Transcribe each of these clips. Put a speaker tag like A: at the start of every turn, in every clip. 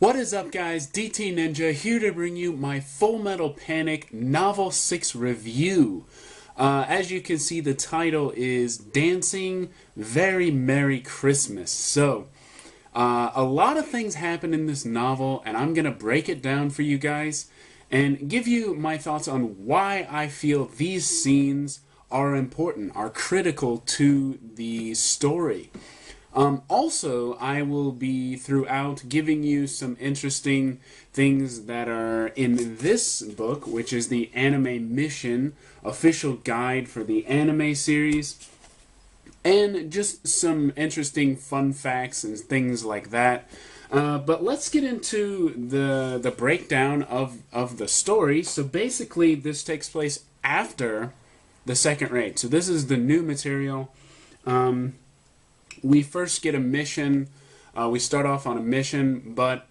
A: What is up, guys? DT Ninja here to bring you my Full Metal Panic Novel 6 review. As you can see, the title is Dancing Very Merry Christmas. So, a lot of things happen in this novel, and I'm going to break it down for you guys and give you my thoughts on why I feel these scenes are important, are critical to the story. Also, I will be throughout giving you some interesting things that are in this book, which is the Anime Mission official guide for the anime series, and just some interesting fun facts and things like that. But let's get into the breakdown of the story. So basically, this takes place after the second raid. So this is the new material. We first get a mission, we start off on a mission, but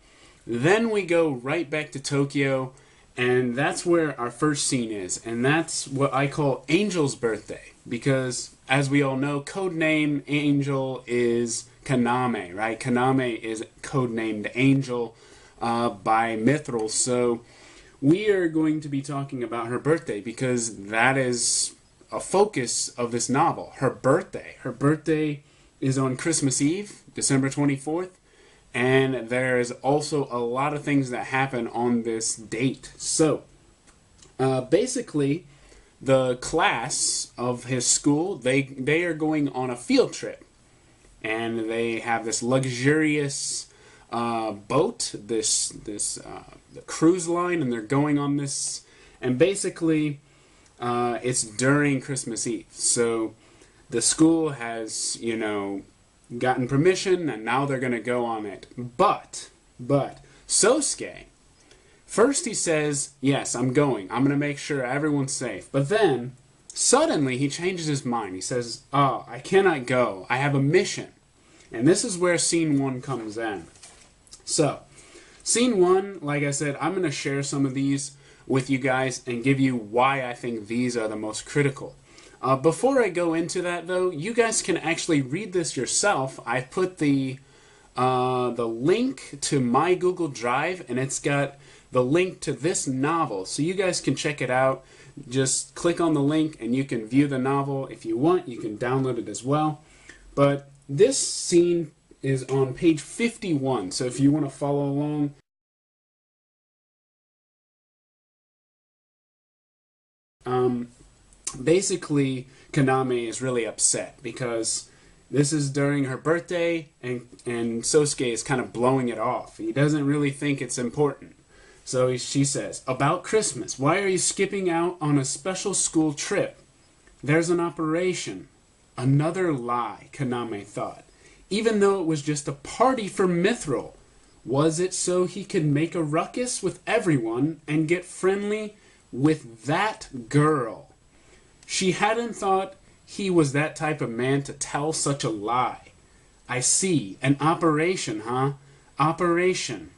A: then we go right back to Tokyo, and that's where our first scene is, and that's what I call Angel's birthday, because, as we all know, codename Angel is Kaname, right? Kaname is codenamed Angel by Mithril, so we are going to be talking about her birthday, because that is a focus of this novel, her birthday. Her birthday is on Christmas Eve, December 24th, and there's also a lot of things that happen on this date. So, basically, the class of his school, they are going on a field trip, and they have this luxurious boat, the cruise line, and they're going on this, and basically, it's during Christmas Eve. So the school has, gotten permission, and now they're going to go on it. But, Sosuke, first he says, yes, I'm going. I'm going to make sure everyone's safe. But then, suddenly, he changes his mind. He says, oh, I cannot go. I have a mission. And this is where Scene 1 comes in. So, Scene 1, like I said, I'm going to share some of these with you guys and give you why I think these are the most critical. Before I go into that, though, you guys can actually read this yourself. I put the link to my Google Drive, and it's got the link to this novel, so you guys can check it out. Just click on the link, and you can view the novel. If you want, you can download it as well. But this scene is on page 51, so if you want to follow along. Basically, Kaname is really upset because this is during her birthday, and Sosuke is kind of blowing it off. He doesn't really think it's important. So she says, about Christmas, why are you skipping out on a special school trip? There's an operation. Another lie, Kaname thought. Even though it was just a party for Mithril. Was it so he could make a ruckus with everyone and get friendly with that girl? She hadn't thought he was that type of man to tell such a lie. I see. An operation, huh? Operation.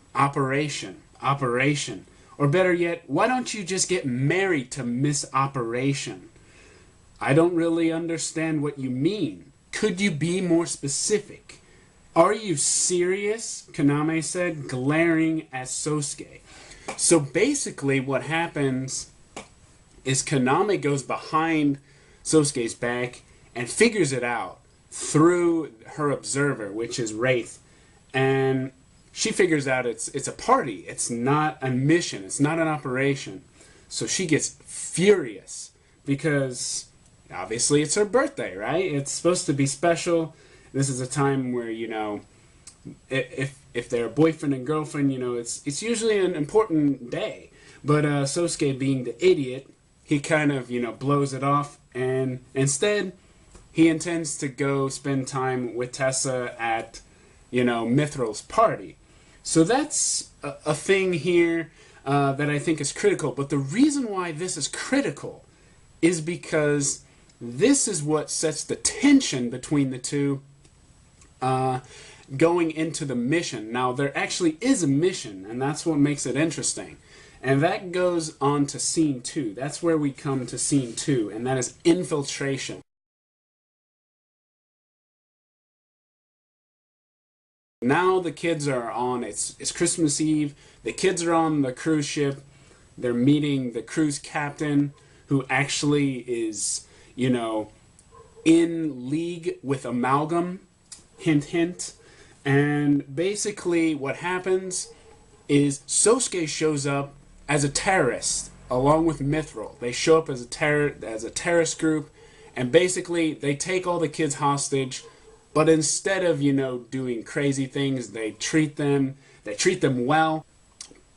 A: Or better yet, why don't you just get married to Miss Operation? I don't really understand what you mean. Could you be more specific? Are you serious? Kaname said, glaring at Sosuke. So basically what happens is Kaname goes behind Sosuke's back and figures it out through her observer, which is Wraith, and she figures out it's a party. It's not a mission. It's not an operation. So she gets furious because obviously it's her birthday, right? It's supposed to be special. This is a time where, if they're boyfriend and girlfriend, it's usually an important day. But Sosuke, being the idiot, he kind of, blows it off, and instead, he intends to go spend time with Tessa at, Mithril's party. So that's a thing here that I think is critical. But the reason why this is critical is because this is what sets the tension between the two going into the mission. Now, there actually is a mission, and that's what makes it interesting. And that goes on to Scene 2. That's where we come to Scene 2, and that is Infiltration. Now the kids are on, it's Christmas Eve, the kids are on the cruise ship, they're meeting the cruise captain, who actually is, you know, in league with Amalgam, hint hint, and basically what happens is Sosuke shows up as a terrorist, along with Mithril. They show up as a terrorist group, and basically they take all the kids hostage, but instead of, you know, doing crazy things, they treat them well.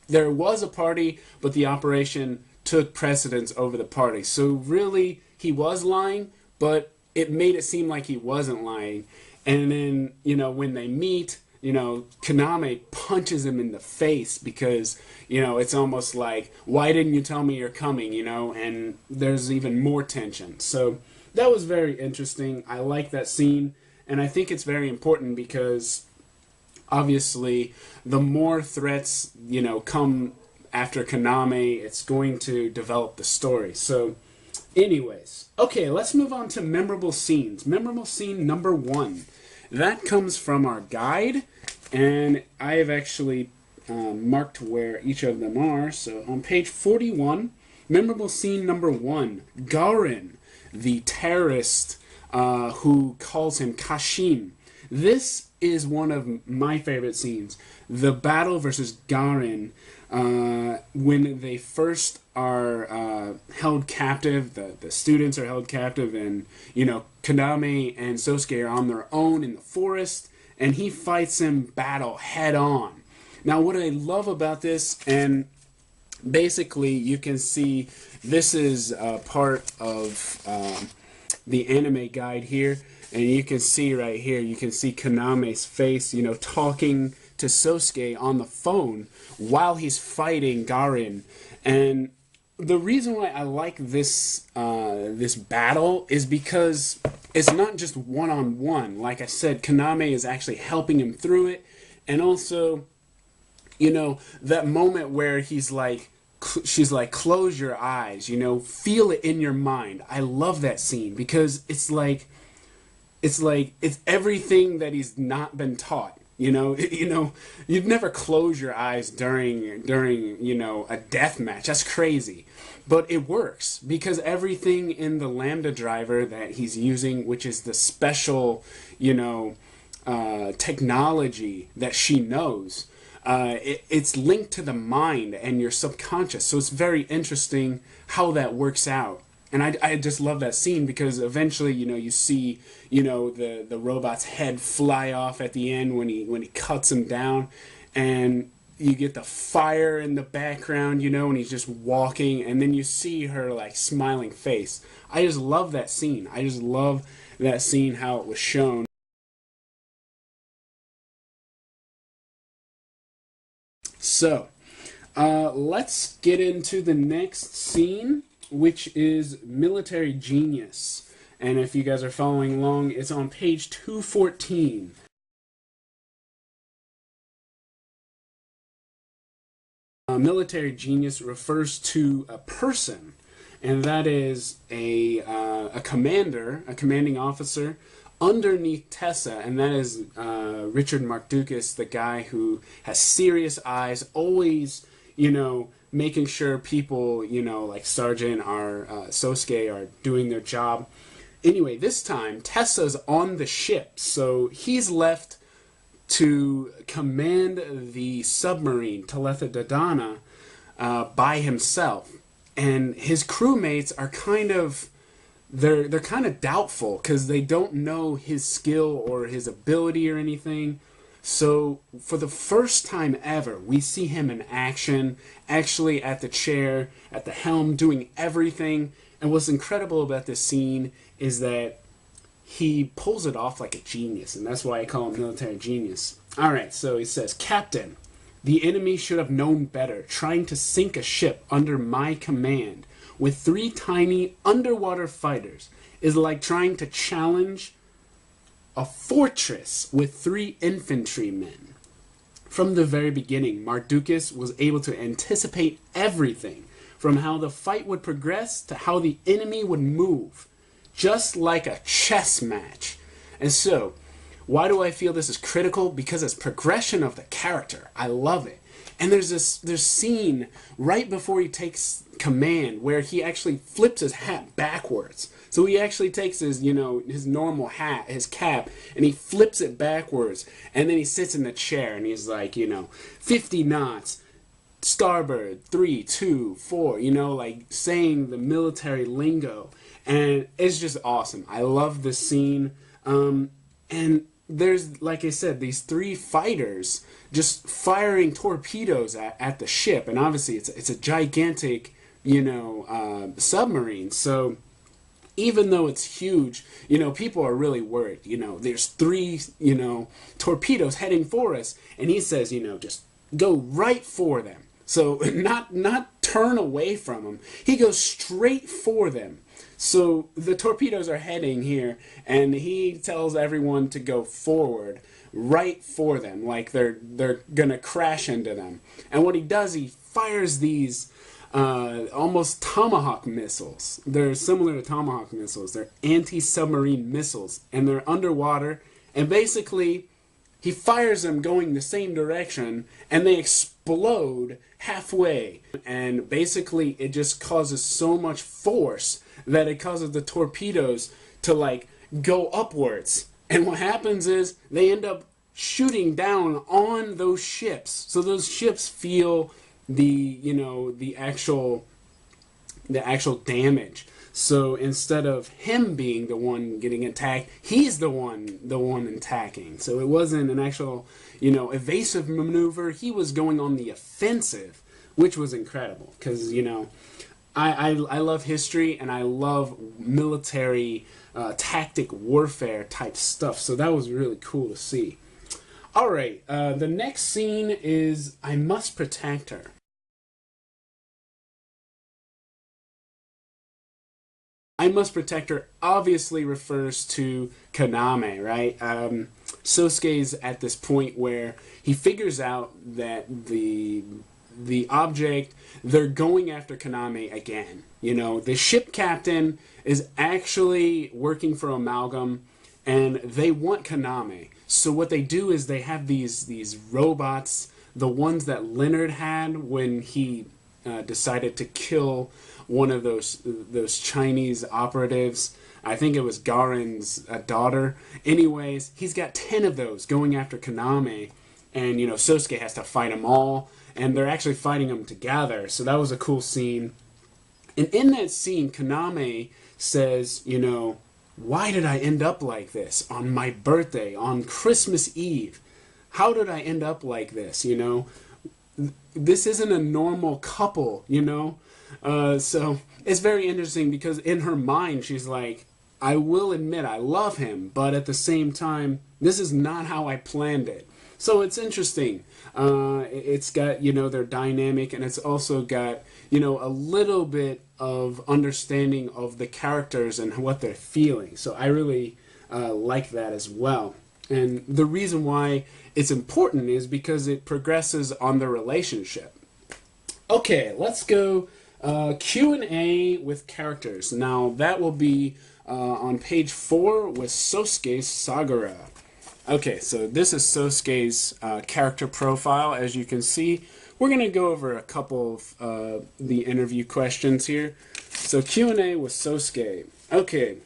A: There was a party, but the operation took precedence over the party. So really, he was lying, but it made it seem like he wasn't lying. And then, you know, when they meet, you know, Kaname punches him in the face because, you know, it's almost like, why didn't you tell me you're coming, you know? And there's even more tension. So that was very interesting. I like that scene. And I think it's very important because, obviously, the more threats, you know, come after Kaname, it's going to develop the story. So, anyways. Okay, let's move on to memorable scenes. Memorable scene number 1. That comes from our guide, and I have actually marked where each of them are. So, on page 41, memorable scene number 1. Garin, the terrorist who calls him Kashin. This is one of my favorite scenes. The battle versus Garin, when they first are held captive, the students are held captive, and, you know, Kaname and Sosuke are on their own in the forest, and he fights him battle head on. Now, what I love about this, and basically you can see this is part of the anime guide here, and you can see right here, you can see Kaname's face, you know, talking to Sosuke on the phone while he's fighting Garin. And the reason why I like this this battle is because it's not just one-on-one. Like I said, Kaname is actually helping him through it, and also, you know, that moment where he's like, she's like, close your eyes, you know, feel it in your mind. I love that scene because it's everything that he's not been taught. You know, you'd never close your eyes during, you know, a death match. That's crazy. But it works because everything in the Lambda driver that he's using, which is the special, you know, technology that she knows, it's linked to the mind and your subconscious. So it's very interesting how that works out. And I just love that scene because eventually, you know, you see, you know, the robot's head fly off at the end when he cuts him down, and you get the fire in the background, you know, and he's just walking, and then you see her like smiling face. I just love that scene. I just love that scene, how it was shown. So, let's get into the next scene, which is Military Genius. And if you guys are following along, it's on page 214. Military Genius refers to a person, and that is a commander, a commanding officer underneath Tessa, and that is Richard Mardukas, the guy who has serious eyes, always, you know, making sure people, you know, like Sergeant or Sosuke are doing their job. Anyway, this time, Tessa's on the ship, so he's left to command the submarine, Talitha Dodana, by himself. And his crewmates are kind of, they're kind of doubtful, because they don't know his skill or his ability or anything. So, for the first time ever, we see him in action, actually at the chair, at the helm, doing everything. And what's incredible about this scene is that he pulls it off like a genius, and that's why I call him Military Genius. Alright, so he says, Captain, the enemy should have known better. Trying to sink a ship under my command with 3 tiny underwater fighters is like trying to challenge a fortress with 3 infantrymen. From the very beginning, Mardukas was able to anticipate everything, from how the fight would progress to how the enemy would move, just like a chess match. And so, Why do I feel this is critical? Because it's progression of the character. I love it. And there's scene right before he takes command where he actually flips his hat backwards. So he actually takes his, his normal hat, his cap, and he flips it backwards. And then he sits in the chair and he's like, 50 knots, starboard, 3, 2, 4, like saying the military lingo. And it's just awesome. I love this scene. And there's, like I said, these 3 fighters just firing torpedoes at the ship, and obviously it's a gigantic, submarine. So even though it's huge, people are really worried. There's 3, torpedoes heading for us, and he says, just go right for them. So not turn away from them. He goes straight for them. So the torpedoes are heading here, and he tells everyone to go forward, right for them, like they're gonna crash into them. And what he does, he fires these almost Tomahawk missiles. They're similar to Tomahawk missiles. They're anti-submarine missiles, and they're underwater. And basically, he fires them going the same direction, and they explode halfway. And basically, it just causes so much force that it causes the torpedoes to like go upwards. And what happens is they end up shooting down on those ships. So those ships feel the the actual damage. So instead of him being the one getting attacked, he's the one attacking. So it wasn't an actual evasive maneuver. He was going on the offensive, which was incredible because I love history and I love military tactic warfare type stuff. So that was really cool to see. Alright, the next scene is I must protect her. I must protect her obviously refers to Kaname, right? Sosuke's at this point where he figures out that the object, they're going after Kaname again. The ship captain is actually working for Amalgam, and they want Kaname. So what they do is they have these robots, the ones that Leonard had when he decided to kill one of those Chinese operatives. I think it was Garen's daughter. Anyways, he's got 10 of those going after Kaname, and Sosuke has to fight them all, and they're actually fighting them together. So that was a cool scene. And in that scene, Kaname says, why did I end up like this on my birthday, on Christmas Eve? How did I end up like this, This isn't a normal couple, So it's very interesting because in her mind, she's like, I will admit I love him, but at the same time, this is not how I planned it. So it's interesting. It's got, their dynamic, and it's also got, a little bit of understanding of the characters and what they're feeling. So I really like that as well. And the reason why it's important is because it progresses on the relationship. Okay, let's go Q&A with characters. Now, that will be on page 4 with Sosuke Sagara. Okay, so this is Sosuke's character profile. As you can see, we're going to go over a couple of the interview questions here. So Q&A with Sosuke. Okay,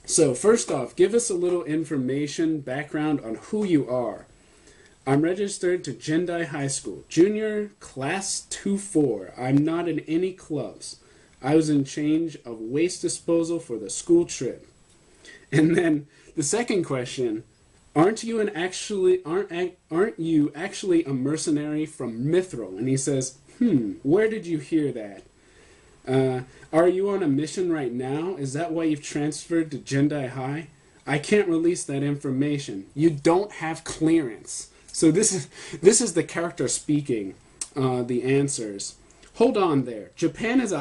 A: so first off, give us a little information, background on who you are. I'm registered to Jendai High School, junior, class 2-4. I'm not in any clubs. I was in charge of waste disposal for the school trip. And then the second question, aren't you actually a mercenary from Mithril? And he says, where did you hear that? Are you on a mission right now? Is that why you've transferred to Jendai High? I can't release that information. You don't have clearance. So this is the character speaking the answers. Hold on there. Japan is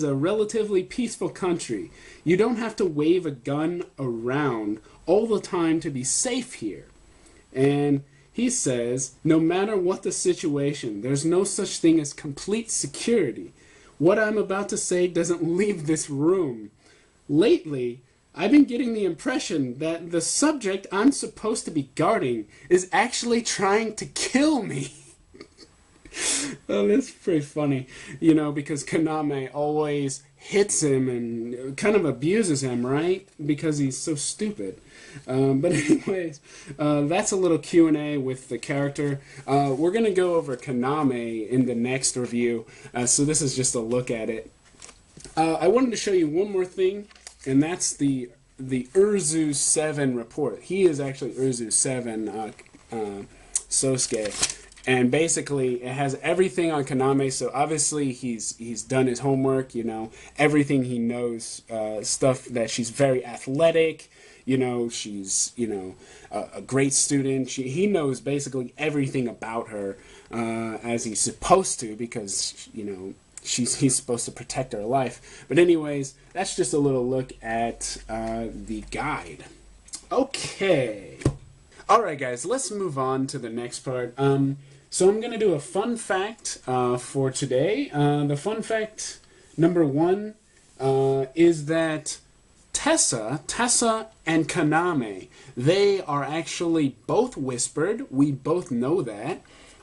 A: a relatively peaceful country. You don't have to wave a gun around all the time to be safe here. And he says, no matter what the situation, there's no such thing as complete security. What I'm about to say doesn't leave this room. Lately, I've been getting the impression that the subject I'm supposed to be guarding is actually trying to kill me. Oh, that's pretty funny, you know, because Kaname always hits him and kind of abuses him, right? Because he's so stupid. But anyways, that's a little Q&A with the character. We're going to go over Kaname in the next review, so this is just a look at it. I wanted to show you one more thing, and that's the Urzu 7 report. He is actually Urzu 7, Sosuke. And basically, it has everything on Kaname, so obviously he's done his homework, you know, everything he knows, stuff that she's very athletic, you know, she's, you know, a great student. He knows basically everything about her, as he's supposed to, because, you know, he's supposed to protect her life. But anyways, that's just a little look at the guide. Okay. Alright guys, let's move on to the next part. So I'm going to do a fun fact for today. The fun fact number 1 is that Tessa and Kaname, they are actually both whispered. We both know that.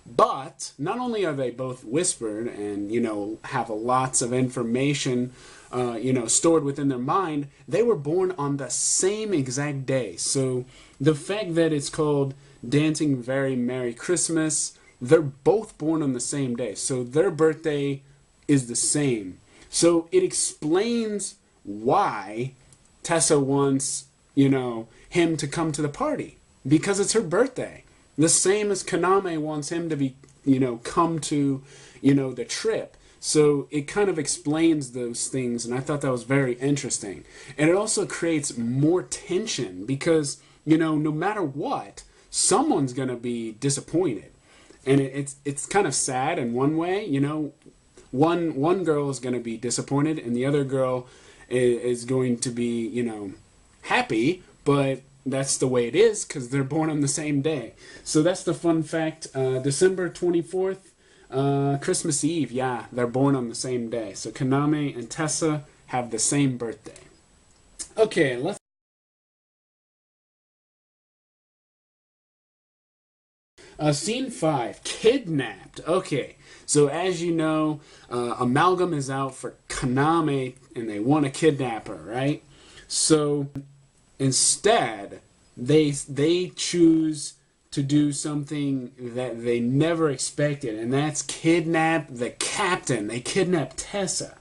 A: But not only are they both whispered and, you know, have lots of information, you know, stored within their mind, they were born on the same exact day. So the fact that it's called Dancing Very Merry Christmas, they're both born on the same day. So their birthday is the same. So it explains why Tessa wants, you know, him to come to the party. Because it's her birthday. The same as Kaname wants him to be, you know, come to, you know, the trip. So it kind of explains those things, and I thought that was very interesting. And it also creates more tension because, you know, no matter what, someone's going to be disappointed. And it's kind of sad in one way, you know. One girl is going to be disappointed, and the other girl is going to be, you know, happy, but that's the way it is because they're born on the same day. So that's the fun fact. December 24th, Christmas Eve, yeah, they're born on the same day. So Kaname and Tessa have the same birthday. Okay, let's... Scene 5, Kidnapped. Okay, so as you know, Amalgam is out for Kaname, and they want to kidnap her, right? So instead, they choose to do something that they never expected, and that's kidnap the captain. They kidnap Tessa.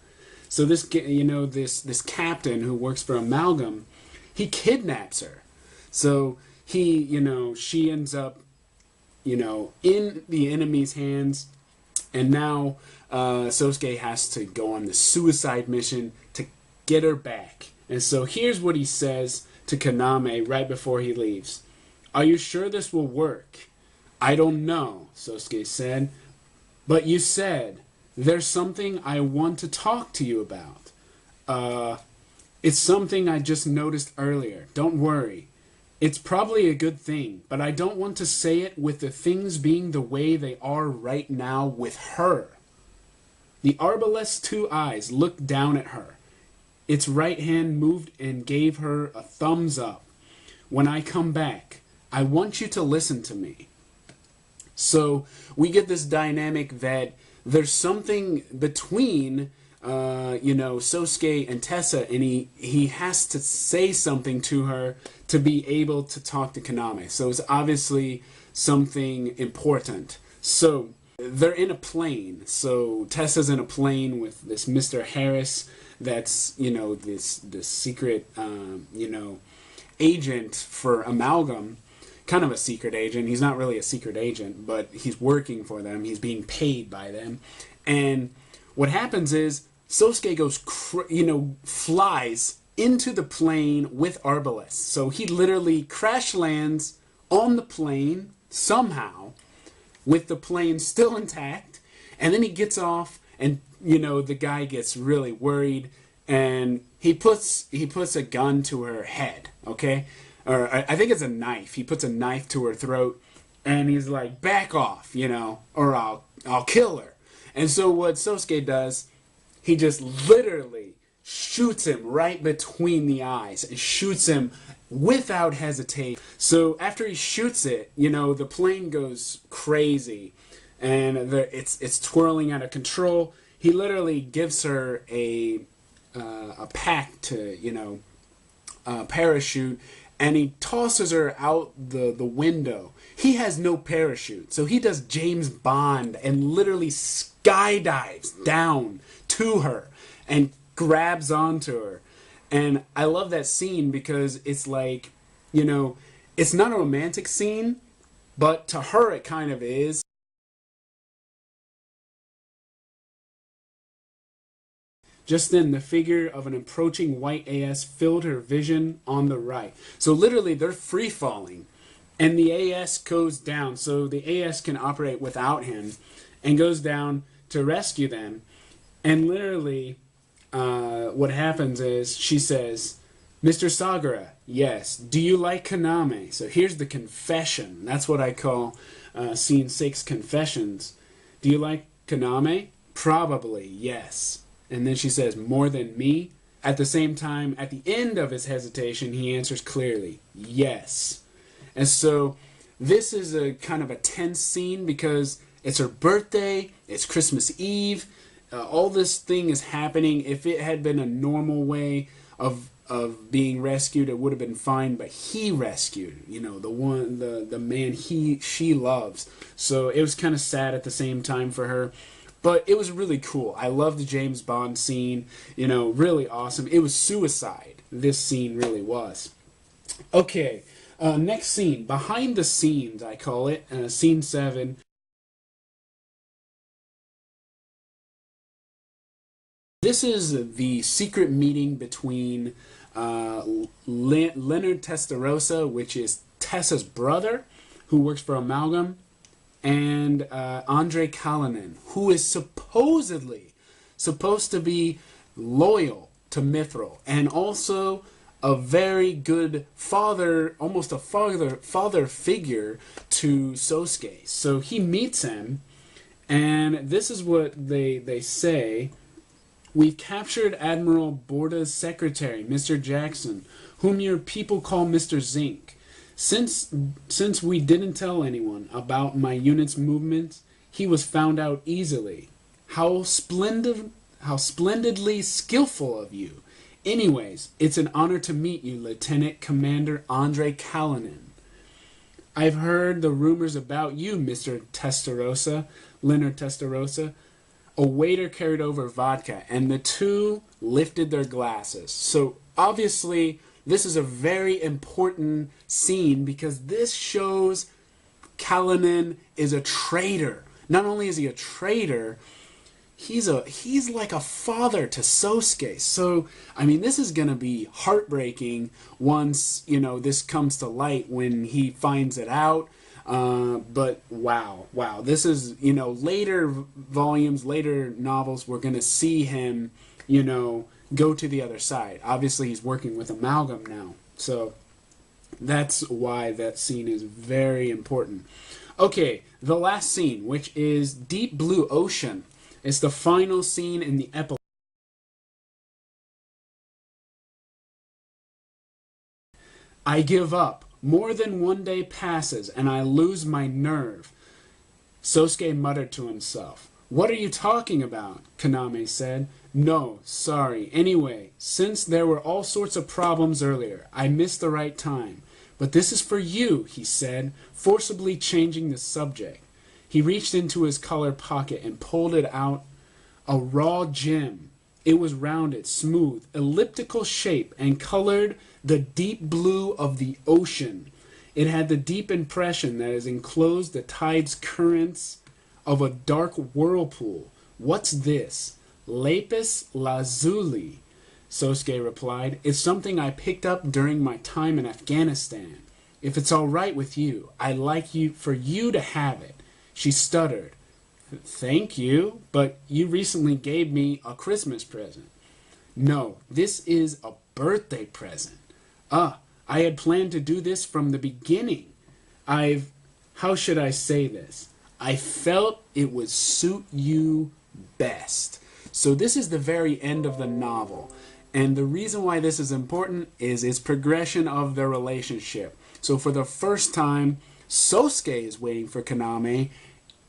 A: So this, you know, this captain who works for Amalgam, he kidnaps her. So he, you know, she ends up, you know, in the enemy's hands, and now Sosuke has to go on the suicide mission to get her back. And so here's what he says to Kaname right before he leaves. "Are you sure this will work?" "I don't know," Sosuke said. "But you said, there's something I want to talk to you about." It's something I just noticed earlier. Don't worry. It's probably a good thing, but I don't want to say it with the things being the way they are right now with her." The Arbalest's 2 eyes looked down at her. Its right hand moved and gave her a thumbs up. "When I come back, I want you to listen to me." So we get this dynamic that there's something between you know, Sosuke and Tessa, and he has to say something to her to be able to talk to Kaname. So it's obviously something important. So they're in a plane. So Tessa's in a plane with this Mr. Harris that's, you know, this secret, you know, agent for Amalgam. Kind of a secret agent. He's not really a secret agent, but he's working for them. He's being paid by them. And what happens is Sosuke goes, you know, flies into the plane with Arbalest. So he literally crash lands on the plane somehow, with the plane still intact, and then he gets off, and, you know, the guy gets really worried, and he puts a gun to her head, okay? Or I think it's a knife. He puts a knife to her throat, and he's like, "Back off, you know, or I'll kill her." And so what Sosuke does, he just literally shoots him right between the eyes and shoots him without hesitation. So after he shoots it, you know, the plane goes crazy and it's twirling out of control. He literally gives her a pack to, you know, parachute, and he tosses her out the window. He has no parachute, so he does James Bond and literally skydives down to her and grabs onto her. And I love that scene because it's like, you know, it's not a romantic scene, but to her it kind of is. Just then, the figure of an approaching white AS filled her vision on the right. So literally, they're free falling, and the AS goes down. So the AS can operate without him, and goes down to rescue them. And literally, what happens is she says, "Mr. Sagara, yes. Do you like Kaname?" So here's the confession. That's what I call scene 6 confessions. Do you like Kaname? Probably, yes. And then she says, "More than me?" At the same time, at the end of his hesitation, he answers clearly, "Yes." And so this is a kind of a tense scene because it's her birthday, it's Christmas Eve, all this thing is happening. If it had been a normal way of being rescued, it would have been fine, but he rescued, you know, the man she loves. So it was kind of sad at the same time for her. But it was really cool. I love the James Bond scene. You know, really awesome. It was suicide. This scene really was. Okay, next scene. Behind the scenes, I call it. Scene 7. This is the secret meeting between Leonard Testarossa, which is Tessa's brother, who works for Amalgam, and Andrei Kalinin, who is supposedly supposed to be loyal to Mithril, and also a very good father, almost a father figure to Sosuke. So he meets him, and this is what they say. "We've captured Admiral Borda's secretary, Mr. Jackson, whom your people call Mr. Zink. Since we didn't tell anyone about my unit's movements, he was found out easily. How splendidly skillful of you. Anyways, it's an honor to meet you, Lieutenant Commander Andrei Kalinin. I've heard the rumors about you, Mr. Testarossa, Leonard Testarossa." A waiter carried over vodka, and the two lifted their glasses. So obviously, this is a very important scene because this shows Kalinin is a traitor. Not only is he a traitor, he's like a father to Sosuke. So, I mean, this is going to be heartbreaking once, you know, this comes to light when he finds it out. But wow, this is, you know, later volumes, later novels, we're going to see him, you know, go to the other side. Obviously, he's working with Amalgam now. So that's why that scene is very important. Okay, the last scene, which is Deep Blue Ocean. It's the final scene in the epilogue. "I give up. More than one day passes, and I lose my nerve," Sosuke muttered to himself. "What are you talking about?" Kaname said. "No, sorry. Anyway, since there were all sorts of problems earlier, I missed the right time. But this is for you," he said, forcibly changing the subject. He reached into his collar pocket and pulled it out, a raw gem. It was rounded, smooth, elliptical shape, and colored the deep blue of the ocean. It had the deep impression that has enclosed the tide's currents of a dark whirlpool. "What's this?" "Lapis lazuli," Sosuke replied. "It's something I picked up during my time in Afghanistan. If it's all right with you, I'd like for you to have it." She stuttered. "Thank you, but you recently gave me a Christmas present." "No, this is a birthday present. I had planned to do this from the beginning. How should I say this? I felt it would suit you best." So this is the very end of the novel. And the reason why this is important is its progression of their relationship. So for the first time, Sosuke is waiting for Kaname,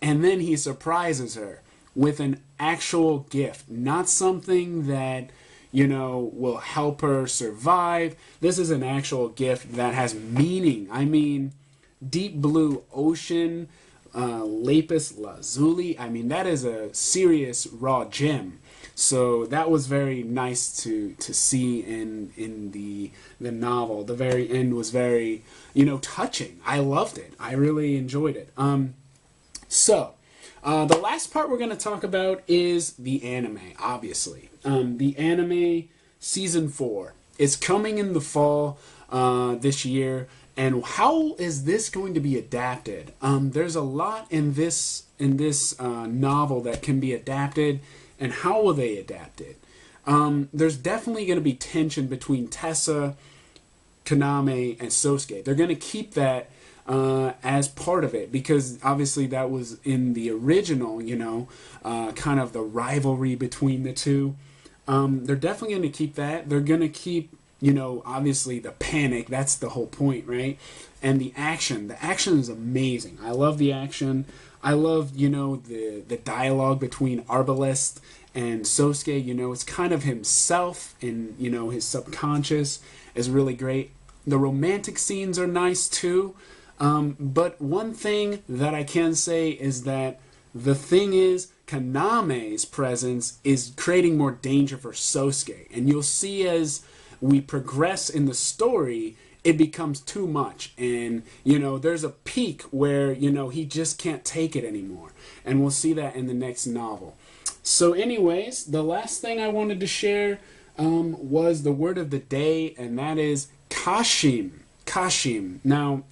A: and then he surprises her with an actual gift, not something that, you know, will help her survive. This is an actual gift that has meaning. I mean, deep blue ocean, lapis lazuli. I mean, that is a serious raw gem. So that was very nice to see in the novel. The very end was very, you know, touching. I loved it. I really enjoyed it. The last part we're going to talk about is the anime, obviously. The anime season 4 is coming in the fall this year. And how is this going to be adapted? There's a lot in this novel that can be adapted, and how will they adapt it? There's definitely going to be tension between Tessa, Kaname, and Sosuke. They're going to keep that as part of it, because obviously that was in the original, you know, kind of the rivalry between the two. They're definitely going to keep that. They're going to keep, you know, obviously the panic. That's the whole point, right? And the action. The action is amazing. I love the action. I love, you know, the dialogue between Arbalest and Sosuke. You know, it's kind of himself, and, you know, his subconscious is really great. The romantic scenes are nice too. But one thing that I can say is that the thing is, Kaname's presence is creating more danger for Sosuke. And you'll see as we progress in the story, it becomes too much. And, you know, there's a peak where, you know, he just can't take it anymore. And we'll see that in the next novel. So anyways, the last thing I wanted to share was the word of the day, and that is Kashim. Kashim. Now,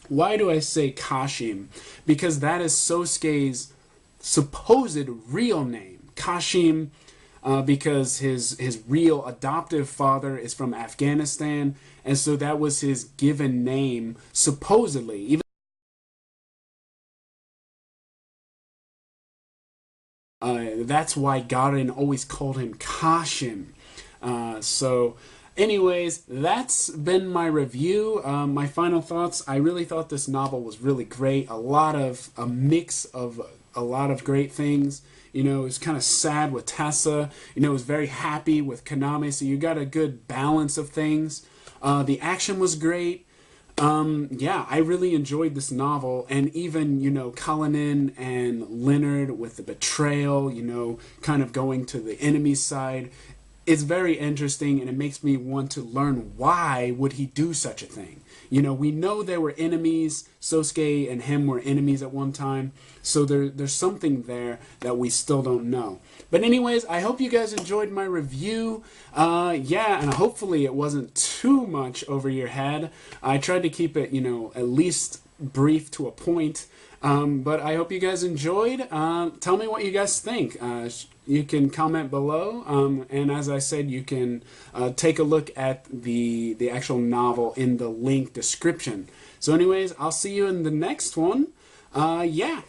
A: why do I say Kashim? Because that is Sosuke's supposed real name. Kashim, because his real adoptive father is from Afghanistan, and so that was his given name, supposedly. Even that's why Garen always called him Kashim. Anyways, that's been my review. My final thoughts. I really thought this novel was really great. A mix of a lot of great things. You know, it was kind of sad with Tessa. You know, it was very happy with Kaname. So you got a good balance of things. The action was great. Yeah, I really enjoyed this novel. And even, you know, Cullinan and Leonard with the betrayal, you know, kind of going to the enemy side. It's very interesting, and it makes me want to learn why would he do such a thing. You know, we know they were enemies. Sosuke and him were enemies at one time. So there's something there that we still don't know. But anyways, I hope you guys enjoyed my review. Yeah, and hopefully it wasn't too much over your head. I tried to keep it, you know, at least brief to a point. But I hope you guys enjoyed. Tell me what you guys think. You can comment below, and as I said, you can take a look at the actual novel in the link description. So anyways, I'll see you in the next one. Yeah,